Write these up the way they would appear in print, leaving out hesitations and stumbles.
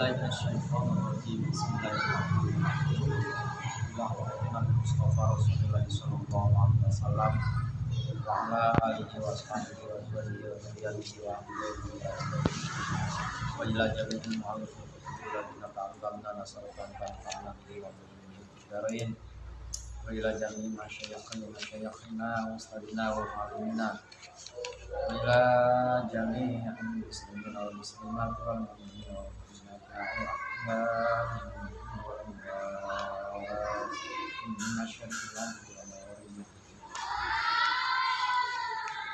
billahi minasyaitonir rajim. Bismillahirrahmanirrahim. Allahumma Mustafa Rasulullah sallallahu alaihi wasallam wa ala alihi wa sahbihi wa alihi wa sahbihi wa ila jami'il mu'alifin wa ta'allamna nasalkan ta'ala bihi wa bihi wa ila jami'il masyayikhina wa ustadina wa alimina wa ila jami'il muslimin wal muslimat wal mu'minin wal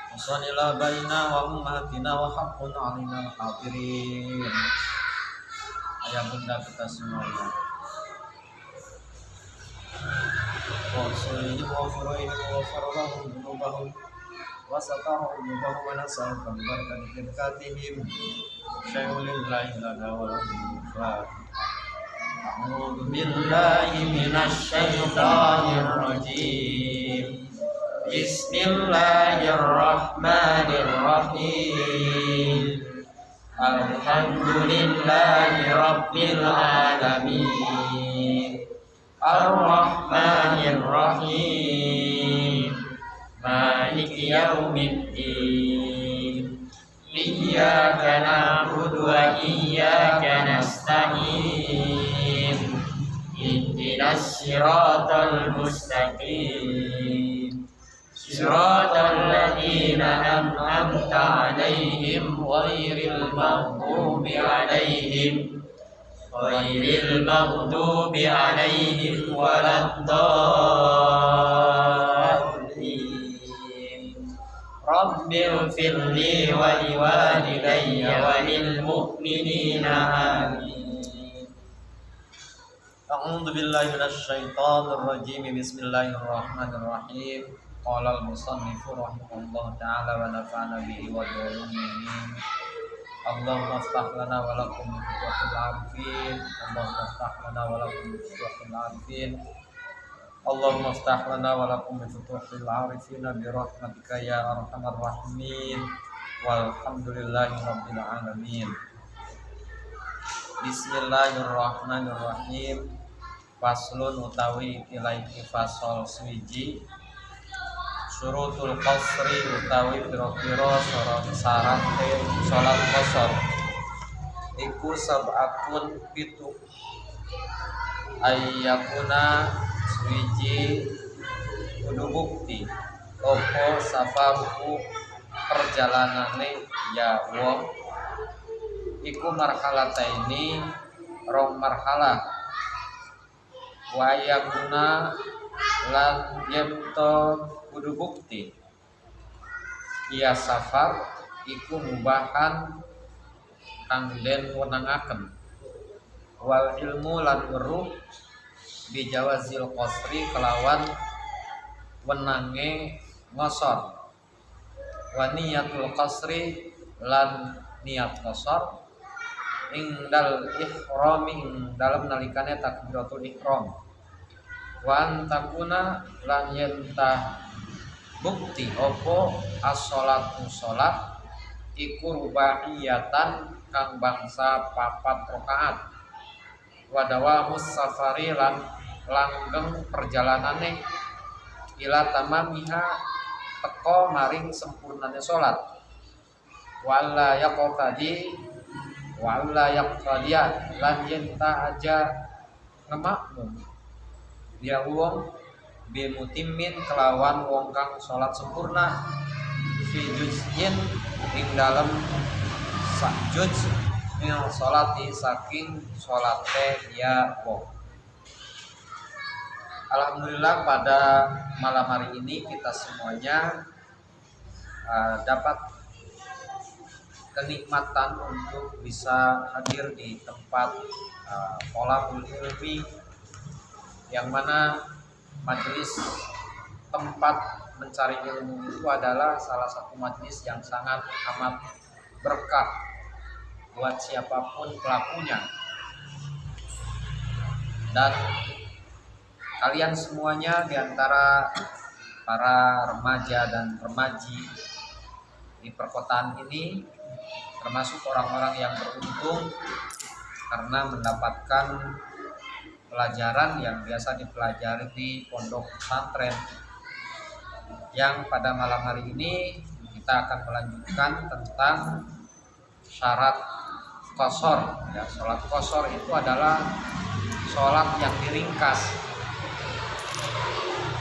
Wasanila baina wa ummatina wa haqqun alina al-hadirin. Ayah bunda kita semuanya. Wasalihim wa furahim wa farahum dunubahum wa satahum dunubahum wa nasalkan barkan kirkatihim syai'ulillahi lana wa lakum. A'udzu billahi minasy syaithanir rajim. Bismillahirrahmanirrahim. Alhamdulillahi rabbil alamin. Ar-Rahmanir Rahim. Maliki yaumiddin. Iyyaka na'budu wa iyyaka nasta'in. Ihdinas siratal mustaqim. Siratal ladzina an'amta 'alaihim ghairil maghdubi alaihim waladdallin. Rabbighfirli wa liwalidayya wa lil mu'minina amin. A'udzu billahi minasy syaithanir rajim. Bismillahirrahmanirrahim. Qala al-musannifu rahimahullah ta'ala wa nafa'ana bihi wa bi'ulumihi. Allahumma aftah lana wa lakum bi futuhil arifin. Allahumma aftah lana wa lakum bi futuhil arifin. Allahumma aftah lana wa lakum bi futuhil arifin bi rahmatika ya arhamar rahimin. Walhamdulillahi rabbil alamin. Bismillahirrahmanirrahim. Faslun utawi ilaiki fasol swiji. Syurutul qasri utawi pira-pira syarat salat qasar iku sab'atun pitu ayyakuna swiji kudu bukti opo safaruku perjalanane ya wong iku marhalataini rong marhalah wa yakuna lan yemto kudu bukti iya safar iku mubahan kang den wenangaken wal ilmu lan weruh bijawazil qasri kelawan wenange ngosor wa niyatul qasri lan niat qasar ingdal ihrami ing dalam nalikane takbiratul ihram wa antakuna lan yentah bukti opo as-sholatu sholat iku rubaiyatan kang bangsa papat rakaat wa dawamus safari lan langgeng perjalanane ila tamamiha teko maring sempurnane sholat wala yaqtadi lan yentah aja ngemakmum dia wong bimutimmin kelawan wong kang salat sempurna fi juz'in ing dalem sak juz min salati saking salate ya wong. Alhamdulillah pada malam hari ini kita semuanya dapat kenikmatan untuk bisa hadir di tempat Thalabul Ilmi yang mana majelis tempat mencari ilmu itu adalah salah satu majelis yang sangat amat berkah buat siapapun pelakunya. Dan kalian semuanya diantara para remaja dan remaji di perkotaan ini termasuk orang-orang yang beruntung karena mendapatkan pelajaran yang biasa dipelajari di pondok pesantren. Yang pada malam hari ini kita akan melanjutkan tentang syarat qashar. Ya, sholat qashar itu adalah sholat yang diringkas.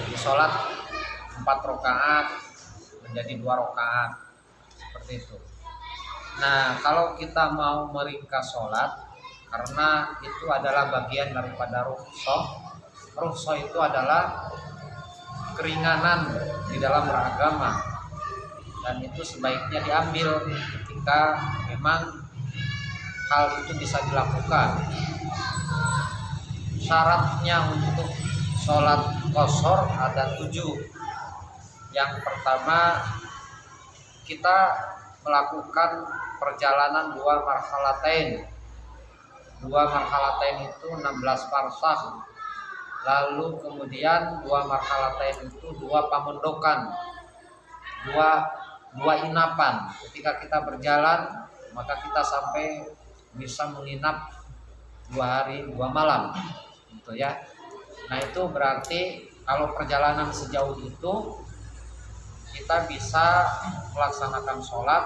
Jadi sholat 4 rakaat menjadi 2 rakaat, seperti itu. Nah, kalau kita mau meringkas sholat, karena itu adalah bagian daripada rukhsah. Rukhsah itu adalah keringanan di dalam beragama, dan itu sebaiknya diambil ketika memang hal itu bisa dilakukan. Syaratnya untuk sholat qashar ada 7. Yang pertama, kita melakukan perjalanan 2 marhalatain. 2 marhalatain itu 16 farsakh. Lalu kemudian 2 marhalatain itu 2 pamondokan, 2 inapan. Ketika kita berjalan, maka kita sampai bisa menginap 2 hari 2 malam, gitu ya. Nah, itu berarti kalau perjalanan sejauh itu kita bisa melaksanakan sholat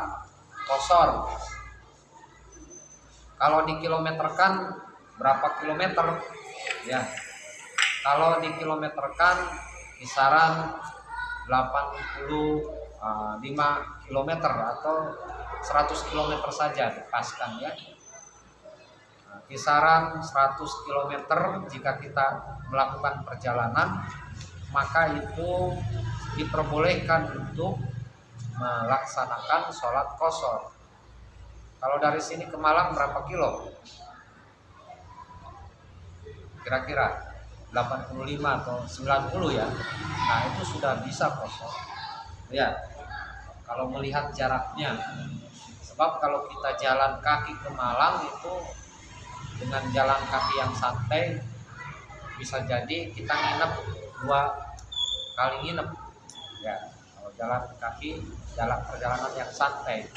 qashar. Kalau dikilometerkan berapa kilometer? Ya, kalau dikilometerkan kisaran 85 km atau 100 km saja dipaskan ya. Kisaran 100 km jika kita melakukan perjalanan, maka itu diperbolehkan untuk melaksanakan sholat qashar. Kalau dari sini ke Malang berapa kilo? Kira-kira 85 atau 90 ya. Nah, itu sudah bisa qashar. Ya, kalau melihat jaraknya. Sebab kalau kita jalan kaki ke Malang itu dengan jalan kaki yang santai, bisa jadi kita nginep 2 kali nginep. Ya, kalau jalan kaki, jalan perjalanan yang santai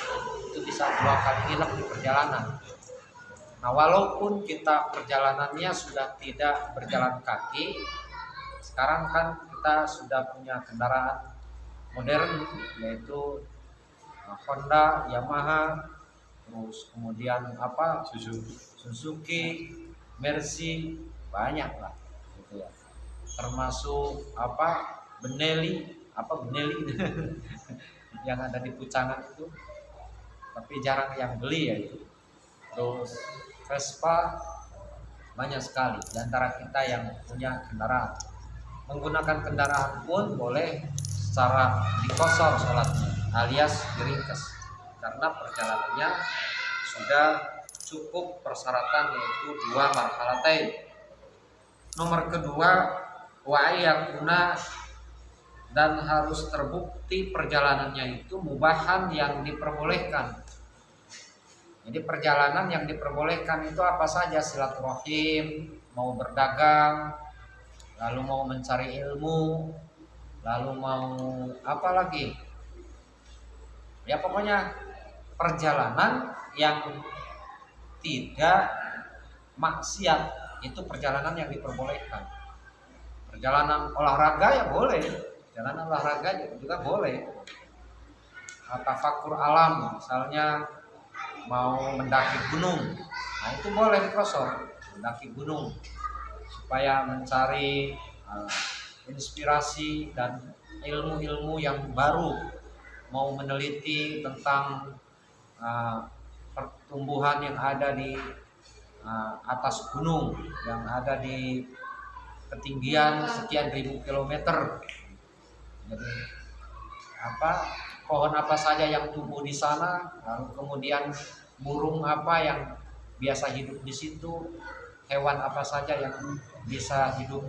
itu bisa 2 kali nginep di perjalanan. Nah, walaupun kita perjalanannya sudah tidak berjalan kaki, sekarang kan kita sudah punya kendaraan modern, yaitu Honda, Yamaha, terus kemudian Suzuki, Mercy, banyak lah, gitu ya. Termasuk Benelli yang ada di Pucangan itu, tapi jarang yang beli ya itu. Terus Vespa, banyak sekali di antara kita yang punya kendaraan. Menggunakan kendaraan pun boleh secara diqashar sholatnya, alias diringkas, karena perjalanannya sudah cukup persyaratan, yaitu 2 marhalatain. Nomor kedua, wa'iyakuna, dan harus terbukti perjalanannya itu mubahan, yang diperbolehkan. Jadi perjalanan yang diperbolehkan itu apa saja? Silaturahim, mau berdagang, lalu mau mencari ilmu, lalu mau apa lagi? Ya, pokoknya perjalanan yang tidak maksiat itu perjalanan yang diperbolehkan. Perjalanan olahraga ya boleh, perjalanan olahraga juga boleh. Tafakur alam, misalnya mau mendaki gunung, nah itu boleh diqashar, mendaki gunung supaya mencari inspirasi dan ilmu-ilmu yang baru, mau meneliti tentang pertumbuhan yang ada di atas gunung, yang ada di ketinggian sekian ribu kilometer. Jadi pohon apa saja yang tumbuh di sana, lalu kemudian burung apa yang biasa hidup di situ, hewan apa saja yang bisa hidup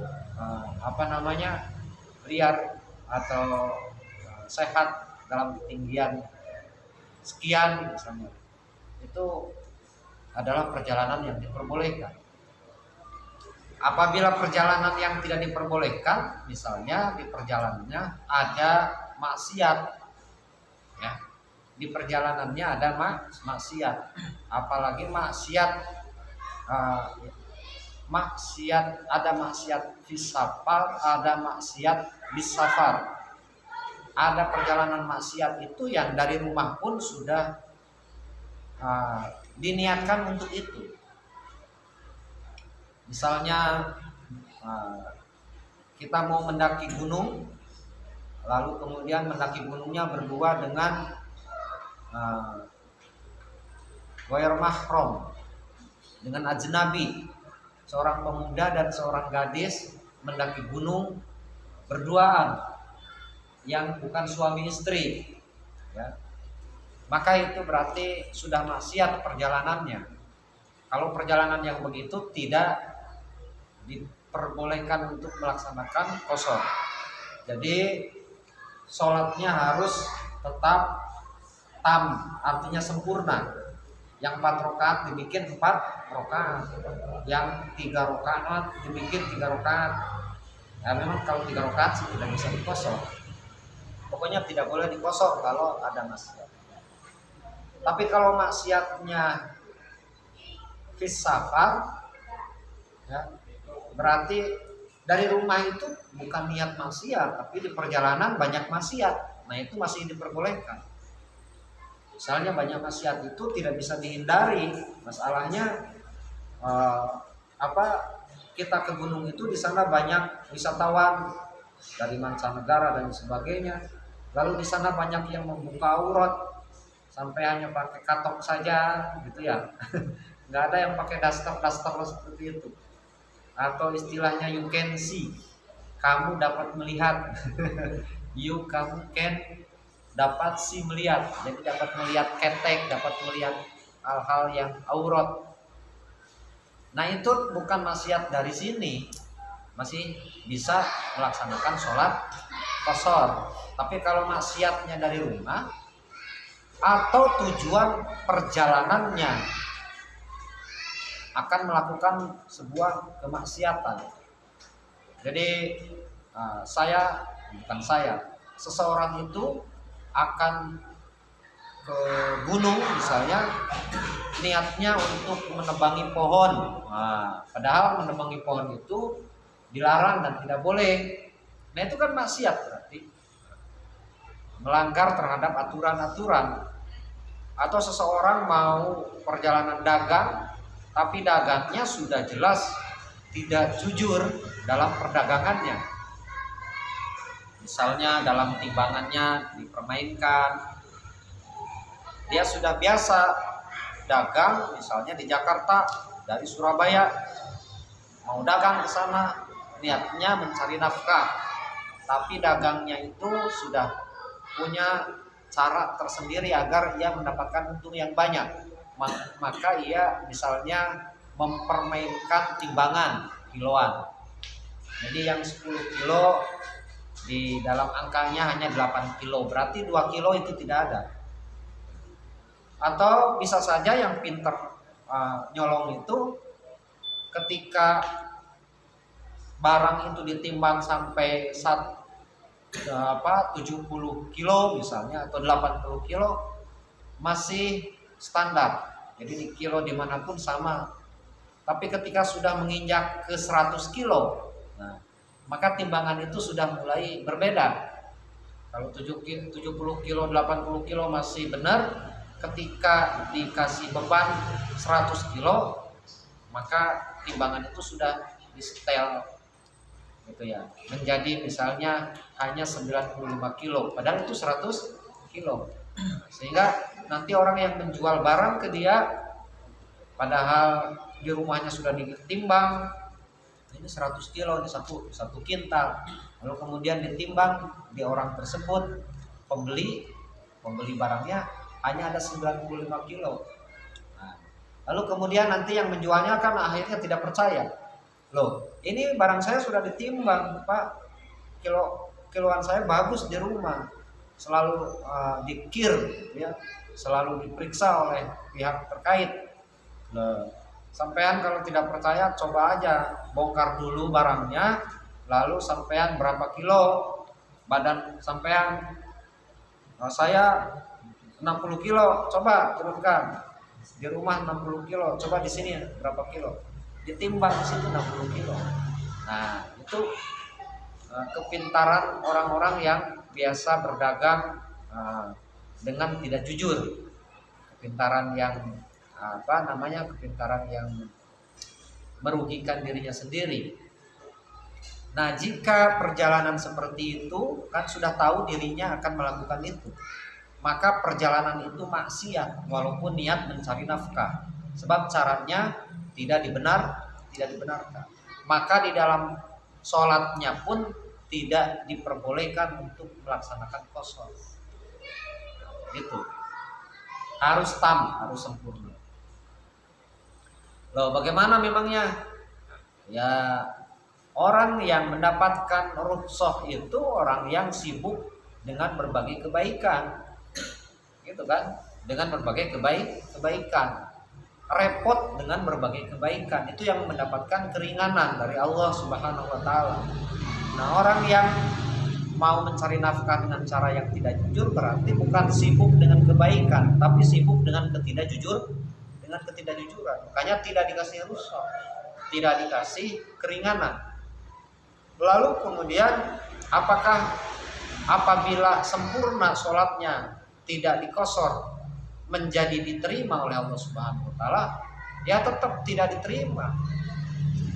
liar atau sehat dalam ketinggian sekian misalnya. Itu adalah perjalanan yang diperbolehkan. Apabila perjalanan yang tidak diperbolehkan, misalnya di perjalanannya ada maksiat, ya, di perjalanannya ada maksiat, apalagi maksiat uh, maksiat, ada maksiat fisafar, ada maksiat bisafar. Ada perjalanan maksiat itu yang dari rumah pun sudah diniatkan untuk itu. Misalnya kita mau mendaki gunung, lalu kemudian mendaki gunungnya berdua dengan ghair mahram, dengan ajnabi, seorang pemuda dan seorang gadis mendaki gunung berduaan yang bukan suami istri, ya. Maka itu berarti sudah maksiat perjalanannya. Kalau perjalanan yang begitu tidak diperbolehkan untuk melaksanakan qashar. Jadi sholatnya harus tetap tam, artinya sempurna. Yang 4 rakaat dibikin 4 rakaat, yang 3 rakaat dibikin 3 rakaat. Ya memang kalau 3 rakaat sih tidak bisa dikosor. Pokoknya tidak boleh dikosor kalau ada maksiat. Tapi kalau maksiatnya fis safar, ya, berarti dari rumah itu bukan niat maksiat, tapi di perjalanan banyak maksiat. Nah itu masih diperbolehkan. Misalnya banyak maksiat itu tidak bisa dihindari. Masalahnya kita ke gunung itu di sana banyak wisatawan dari mancanegara dan sebagainya. Lalu di sana banyak yang membuka aurat sampai hanya pakai katok saja, gitu ya. Nggak ada yang pakai daster seperti itu. Atau istilahnya you can see, kamu dapat melihat. Kamu can dapat see, melihat. Jadi dapat melihat ketek, dapat melihat hal-hal yang aurat. Nah itu bukan maksiat dari sini, masih bisa melaksanakan sholat qashar. Tapi kalau maksiatnya dari rumah atau tujuan perjalanannya akan melakukan sebuah kemaksiatan. Jadi seseorang itu akan ke gunung misalnya, niatnya untuk menebangi pohon. Padahal menebangi pohon itu dilarang dan tidak boleh. Nah itu kan maksiat, berarti melanggar terhadap aturan-aturan. Atau seseorang mau perjalanan dagang, tapi dagangnya sudah jelas tidak jujur dalam perdagangannya. Misalnya dalam timbangannya dipermainkan. Dia sudah biasa dagang misalnya di Jakarta dari Surabaya, mau dagang ke sana, niatnya mencari nafkah, tapi dagangnya itu sudah punya cara tersendiri agar ia mendapatkan untung yang banyak. Maka ia misalnya mempermainkan timbangan kiloan. Jadi yang 10 kilo di dalam angkanya hanya 8 kilo, berarti 2 kilo itu tidak ada. Atau bisa saja yang pinter nyolong itu ketika barang itu ditimbang sampai 70 kilo misalnya atau 80 kilo masih standar. Jadi di kilo dimanapun sama. Tapi ketika sudah menginjak ke 100 kilo, nah, maka timbangan itu sudah mulai berbeda. Kalau 70 kilo, 80 kilo masih benar, ketika dikasih beban 100 kilo, maka timbangan itu sudah disetel gitu ya, menjadi misalnya hanya 95 kilo, padahal itu 100 kilo. Sehingga nanti orang yang menjual barang ke dia, padahal di rumahnya sudah ditimbang, ini 100 kilo, ini satu kintal. Lalu kemudian ditimbang di orang tersebut, pembeli barangnya hanya ada 95 kilo. Nah, lalu kemudian nanti yang menjualnya kan akhirnya tidak percaya. Loh, ini barang saya sudah ditimbang, Pak. Kiloan saya bagus di rumah. Selalu dikir, ya, selalu diperiksa oleh pihak terkait. Nah, sampean kalau tidak percaya, coba aja bongkar dulu barangnya, lalu sampean berapa kilo badan sampean. Saya 60 kilo, coba turunkan. Di rumah 60 kilo, coba di sini berapa kilo? Ditimbang di situ 60 kilo. Nah, itu kepintaran orang-orang yang biasa berdagang dengan tidak jujur. Kepintaran yang kepintaran yang merugikan dirinya sendiri. Nah, jika perjalanan seperti itu kan sudah tahu dirinya akan melakukan itu, maka perjalanan itu maksiat walaupun niat mencari nafkah, sebab caranya tidak dibenarkan. Maka di dalam sholatnya pun tidak diperbolehkan untuk melaksanakan qasar. Itu harus harus sempurna. Loh, bagaimana memangnya? Ya, orang yang mendapatkan rukhsah itu orang yang sibuk dengan berbagai kebaikan. Gitu kan? Dengan berbagai kebaikan. Repot dengan berbagai kebaikan, itu yang mendapatkan keringanan dari Allah Subhanahu wa taala. Nah, orang yang mau mencari nafkah dengan cara yang tidak jujur berarti bukan sibuk dengan kebaikan, tapi sibuk dengan ketidakjujuran. Makanya tidak dikasih rukhsah, tidak dikasih keringanan. Lalu kemudian apakah apabila sempurna sholatnya tidak dikosor menjadi diterima oleh Allah Subhanahu wa taala? Ya tetap tidak diterima.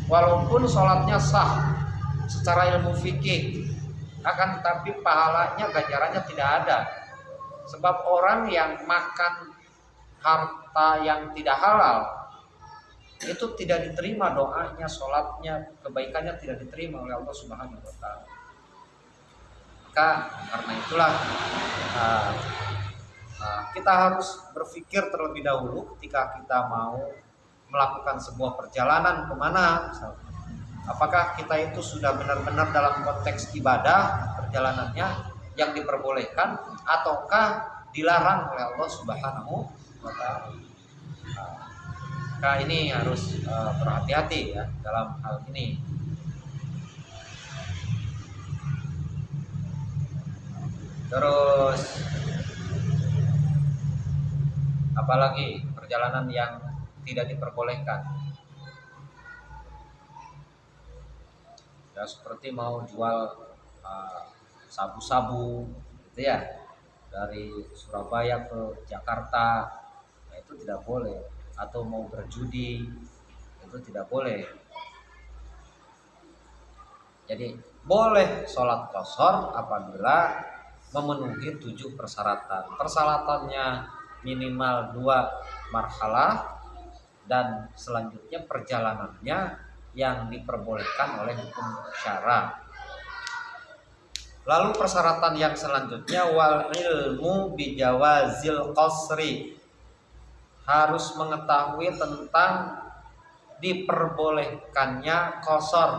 Walaupun sholatnya sah secara ilmu fikih, akan tetapi pahalanya, ganjarannya tidak ada. Sebab orang yang makan harta yang tidak halal itu tidak diterima doanya, sholatnya, kebaikannya tidak diterima oleh Allah Subhanahu wa taala. Maka karena itulah kita harus berpikir terlebih dahulu ketika kita mau melakukan sebuah perjalanan kemana, misalnya. Apakah kita itu sudah benar-benar dalam konteks ibadah perjalanannya yang diperbolehkan ataukah dilarang oleh Allah Subhanahu wa taala. Maka ini harus berhati-hati ya dalam hal ini. Terus apalagi perjalanan yang tidak diperbolehkan? Ya, seperti mau jual sabu-sabu gitu ya, dari Surabaya ke Jakarta, nah itu tidak boleh. Atau mau berjudi, itu tidak boleh. Jadi boleh sholat qasar apabila memenuhi 7 persyaratan. Persyaratannya minimal 2 marhalah, dan selanjutnya perjalanannya yang diperbolehkan oleh hukum syara. Lalu persyaratan yang selanjutnya wal ilmu bijawazil qasri, harus mengetahui tentang diperbolehkannya qasar.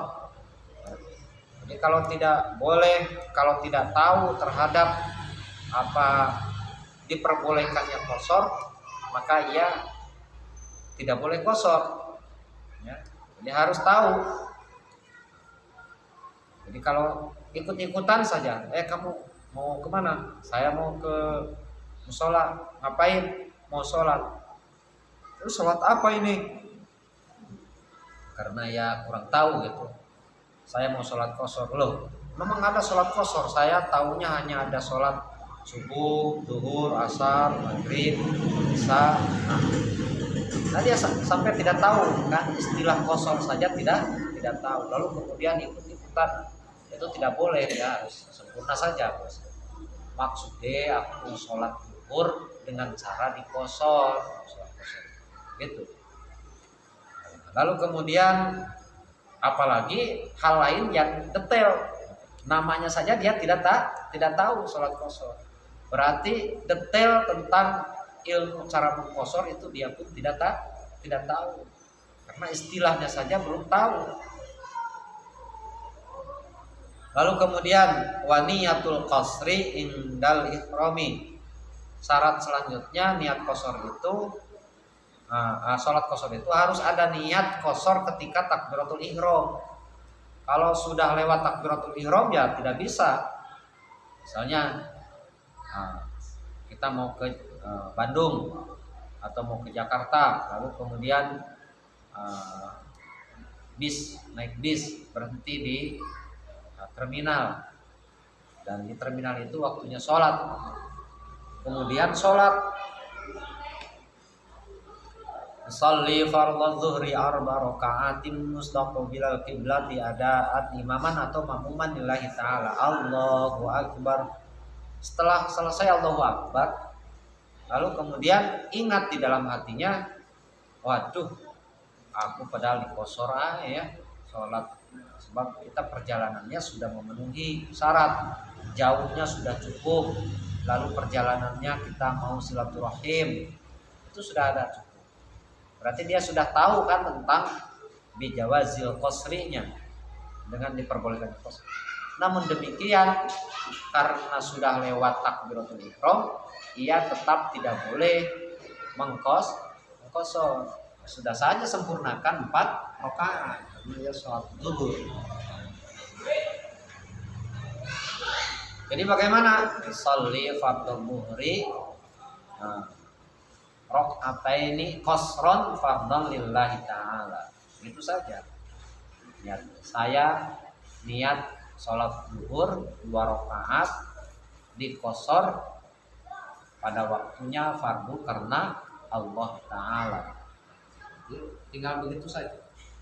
Jadi kalau tidak boleh, kalau tidak tahu terhadap apa diperbolehkannya qasar, maka ia tidak boleh qasar. Ya. Jadi harus tahu. Jadi kalau ikut-ikutan saja, kamu mau kemana? Saya mau ke musola. Ngapain? Mau sholat. Terus sholat apa ini? Karena ya kurang tahu gitu. Saya mau sholat qasar. Loh, memang ada sholat qasar. Saya tahunya hanya ada sholat subuh, zuhur, asar, maghrib, isya. Nah dia sampai tidak tahu kan istilah qasar saja tidak tahu. Lalu kemudian ikut-ikutan, itu tidak boleh, ya harus sempurna saja. Maksudnya aku sholat zuhur dengan cara diqasar, gitu. Lalu kemudian apalagi hal lain yang detail, namanya saja dia tidak tahu sholat qasar. Berarti detail tentang ilmu cara mengqasar itu dia pun tidak tahu, karena istilahnya saja belum tahu. Lalu kemudian waniyatul qasri indal ihrami, syarat selanjutnya niat qasar itu sholat qasar itu harus ada niat qasar ketika takbiratul ihram. Kalau sudah lewat takbiratul ihram ya tidak bisa. Misalnya kita mau ke Bandung, atau mau ke Jakarta, lalu kemudian naik bis berhenti di terminal, dan di terminal itu waktunya sholat, kemudian sholat sholli fardhu zuhri arba raka'atin mustaqbilal qiblati ada'at imaman atau makmuman lillahi ta'ala. Allahu akbar. Setelah selesai Allahu akbar, lalu kemudian ingat di dalam hatinya, waduh, aku padahal di qashar ya sholat, sebab kita perjalanannya sudah memenuhi syarat, jauhnya sudah cukup, lalu perjalanannya kita mau silaturahim, itu sudah ada cukup. Berarti dia sudah tahu kan tentang bijawazil qasrinya, dengan diperbolehkan qasr. Namun demikian, karena sudah lewat takbiratul ihram, ia tetap tidak boleh mengqasr. Sudah saja sempurnakan 4 rakaat dia sholat zuhur. Jadi bagaimana? Sholli fardhu zuhri rakaataini qasron fardhan lillahi ta'ala. Itu saja. Niat. Saya niat sholat zuhur 2 rakaat di qasar pada waktunya fardu karena Allah Ta'ala. Tinggal begitu saja.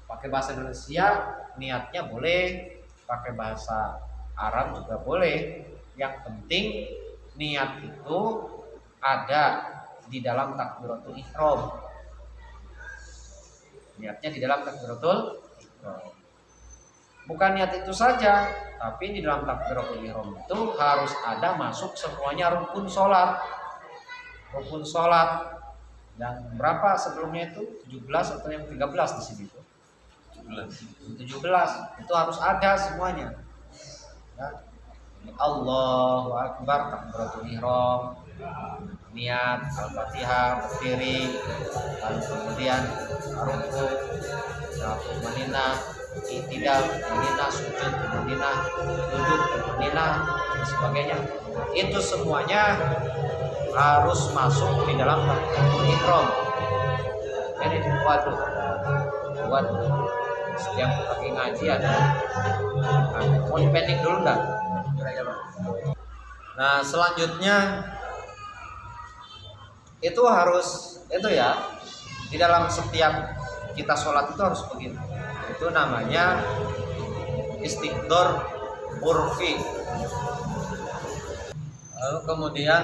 Pakai bahasa Indonesia niatnya boleh, pakai bahasa Arab juga boleh. Yang penting niat itu ada di dalam takbiratul ihram. Niatnya di dalam takbiratul ihram. Bukan niat itu saja, tapi di dalam takbiratul ihram itu harus ada masuk semuanya rukun sholat. Rukun sholat. Dan berapa sebelumnya itu? 17 atau yang 13 di sini tuh? 17 itu harus ada semuanya. Ya. Allahu akbar takbiratul ihram, niat al-fatihah berdiri, lalu kemudian ruku, lalu menina i'tidal, menina sujud, menina duduk, menina dan sebagainya. Itu semuanya harus masuk di dalam takbiratul ihram. Ini buat setiap lagi ngaji ada. Mau dipending dulu enggak? Nah, selanjutnya itu harus ya, di dalam setiap kita sholat itu harus begitu. Itu namanya istiqdor urfi. Lalu kemudian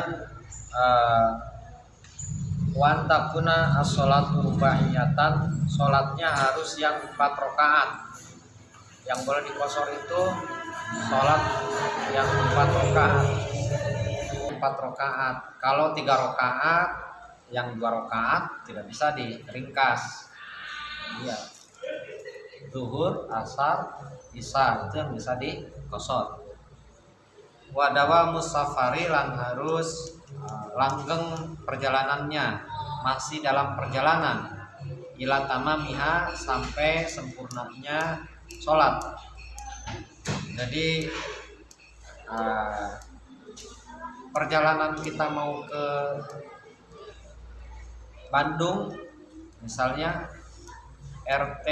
wan takuna as-sholatu ruba'iyatan, sholatnya harus yang 4 rakaat. Yang boleh dikosor itu sholat yang 4 rakaat. 4 rakaat. Kalau 3 rakaat, yang 2 rakaat tidak bisa diringkas. Iya. Zuhur, asar, isya itu yang bisa dikosor. Wadawa musafari lan harus langgeng perjalanannya, masih dalam perjalanan, ila tamamiha sampai sempurnanya sholat. Jadi perjalanan kita mau ke Bandung misalnya, RT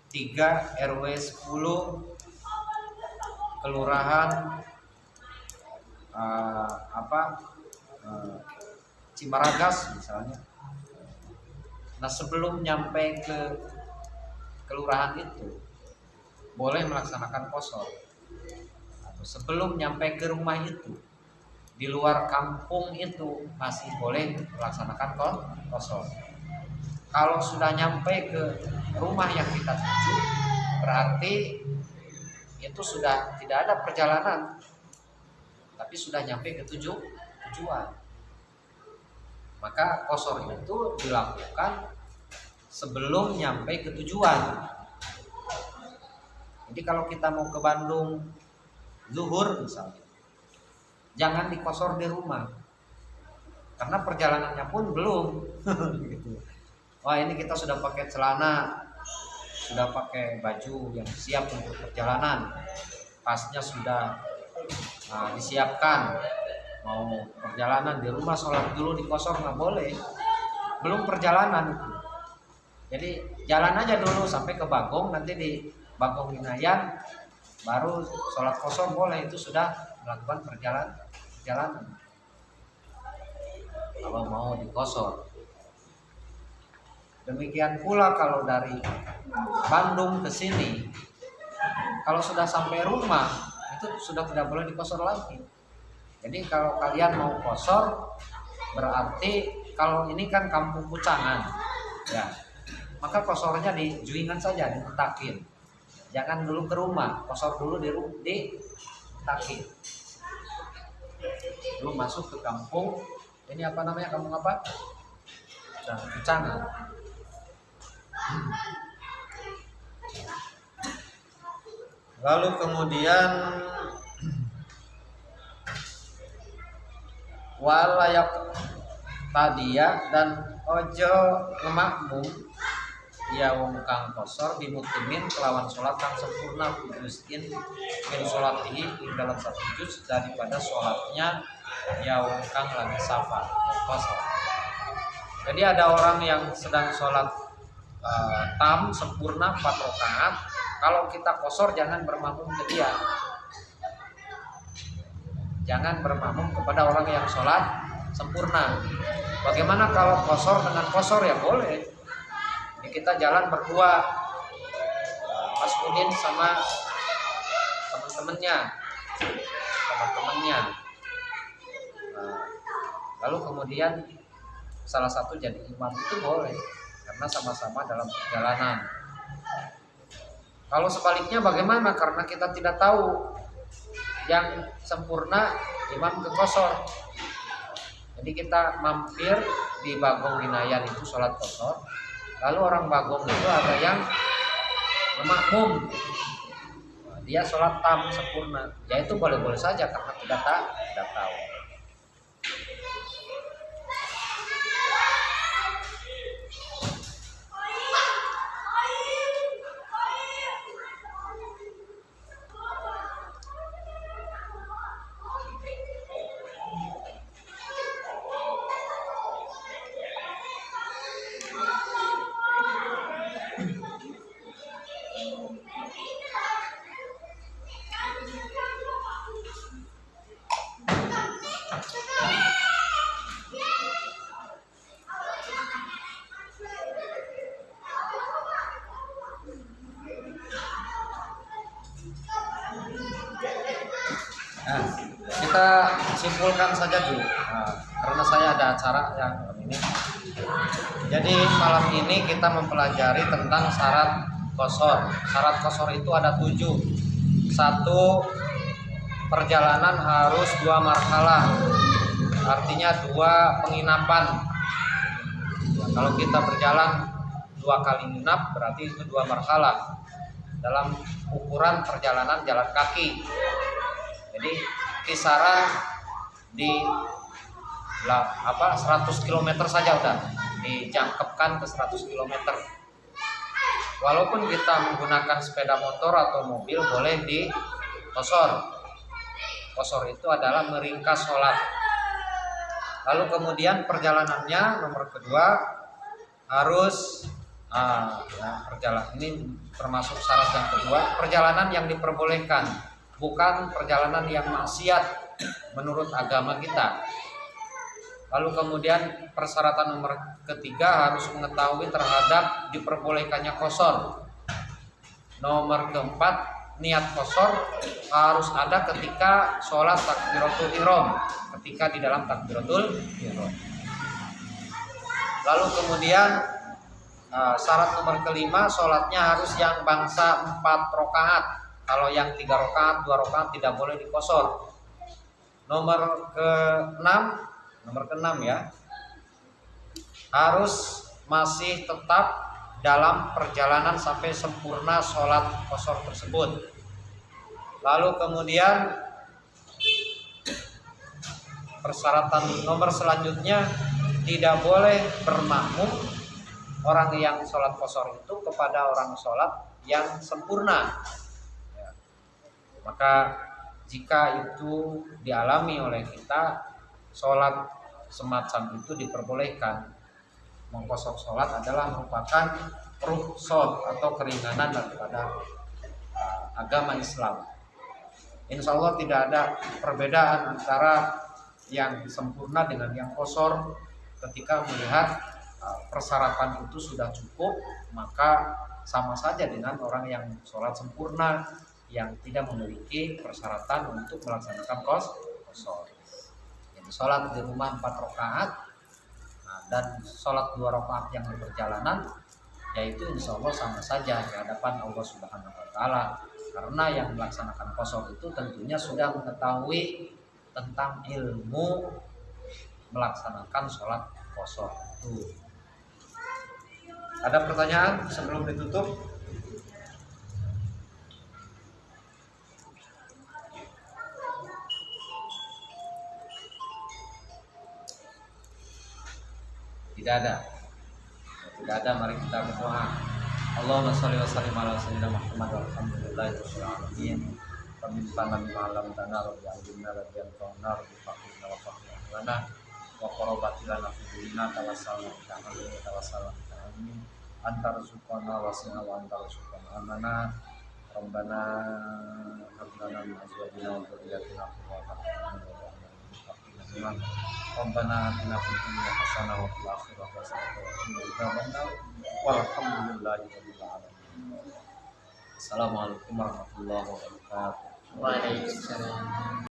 3 RW 10 kelurahan Cimaragas misalnya. Nah, sebelum nyampe ke kelurahan itu boleh melaksanakan qashar. Atau sebelum nyampe ke rumah itu, di luar kampung itu masih boleh melaksanakan qashar. Kalau sudah nyampe ke rumah yang kita tuju, berarti itu sudah tidak ada perjalanan, tapi sudah nyampe ke tujuan. Maka qashar itu dilakukan sebelum nyampe ke tujuan. Jadi kalau kita mau ke Bandung zuhur misalnya, jangan dikosor di rumah, karena perjalanannya pun belum. Wah, ini kita sudah pakai celana, sudah pakai baju yang siap untuk perjalanan, pasnya sudah disiapkan, mau perjalanan di rumah sholat dulu di kosor nggak boleh, belum perjalanan itu. Jadi jalan aja dulu sampai ke Bagong, nanti di Bagong Inayan baru sholat kosor boleh, itu sudah melakukan perjalanan kalau mau di kosor. Demikian pula kalau dari Bandung ke sini, kalau sudah sampai rumah itu sudah tidak boleh dikosor lagi. Jadi kalau kalian mau kosor, berarti kalau ini kan kampung Pucangan, ya, maka kosornya di Juingan saja, di Takin. Jangan dulu ke rumah, kosor dulu di Takin. Dulu masuk ke kampung, ini apa namanya, kampung apa? Pucangan. Lalu kemudian walayak tadia dan ojo ngemakmum ya wong kang kosor dimutimin kelawan sholat kang sempurna kudusin min sholatihi ing dalam satu juz daripada sholatnya ya wong kang lagi safar kosor. Jadi ada orang yang sedang sholat tam sempurna 4 rakaat, kalau kita kosor jangan bermakmum ke dia. Jangan bermakmum kepada orang yang sholat sempurna. Bagaimana kalau kosor dengan kosor? Ya boleh. Jadi kita jalan berdua, Mas Udin sama teman-temannya. Lalu kemudian salah satu jadi imam, itu boleh karena sama-sama dalam perjalanan. Kalau sebaliknya bagaimana? Karena kita tidak tahu yang sempurna imam ke kosor, jadi kita mampir di Bagong Inayan itu sholat kosor, lalu orang Bagong itu ada yang memakmum, dia sholat tam sempurna, ya itu boleh-boleh saja karena tidak tahu. Nah, kita simpulkan saja dulu, karena saya ada acara yang ini. Jadi malam ini kita mempelajari tentang syarat kosor. Syarat kosor itu ada 7. 1, perjalanan harus 2 marhalah, artinya 2 penginapan. Kalau kita berjalan 2 kali nginap berarti itu 2 marhalah dalam ukuran perjalanan jalan kaki. Jadi kisaran di 100 km saja udah dijangkepkan ke 100 km. Walaupun kita menggunakan sepeda motor atau mobil boleh di kosor. Kosor itu adalah meringkas sholat. Lalu kemudian perjalanannya nomor kedua harus perjalanan ini termasuk syarat yang kedua, perjalanan yang diperbolehkan, bukan perjalanan yang maksiat menurut agama kita. Lalu kemudian persyaratan nomor ketiga harus mengetahui terhadap diperbolehkannya kosor. Nomor keempat, niat kosor harus ada ketika sholat takbiratul ihram, ketika di dalam takbiratul ihram. Lalu kemudian syarat nomor kelima, sholatnya harus yang bangsa 4 rakaat. Kalau yang 3 rakaat, 2 rakaat tidak boleh dikosor. Nomor ke-6 ya, harus masih tetap dalam perjalanan sampai sempurna sholat kosor tersebut. Lalu kemudian persyaratan nomor selanjutnya, tidak boleh bermakmum orang yang sholat kosor itu kepada orang sholat yang sempurna. Maka jika itu dialami oleh kita, sholat semacam itu diperbolehkan. Mengkosor sholat adalah merupakan rukhsah atau keringanan daripada agama Islam. Insya Allah tidak ada perbedaan antara yang sempurna dengan yang kosor. Ketika melihat persyaratan itu sudah cukup, maka sama saja dengan orang yang sholat sempurna yang tidak memiliki persyaratan untuk melaksanakan kosor. Jadi sholat di rumah 4 rakaat dan sholat 2 rakaat yang berperjalanan, yaitu insya Allah sama saja di hadapan Allah Subhanahu Wa Taala. Karena yang melaksanakan kosor itu tentunya sudah mengetahui tentang ilmu melaksanakan sholat kosor itu. Ada pertanyaan sebelum ditutup? Tidak ada. Tidak ada, mari kita berdoa. Allahumma shalli wa sallim ala sayyidina Muhammad walhamdulillahirabbil alamin. Rabbil alamin alam tanah rabbil alamin rabbil kauna rabbil faqina wa faqina lana wa qarabatilana fi dunya tawassalna ta'ala tawassalna ta'ala antar suqana wa sina wa antar suqana amana rabbana hablana min azwajina wa dhurriyyatina qurrata a'yun rabbana atina fid dunya hasanah wa fil akhirati hasanah wa qina adzabannar walhamdulillahi rabbil alamin. Assalamualaikum warahmatullahi wabarakatuh. Waalaikumsalam.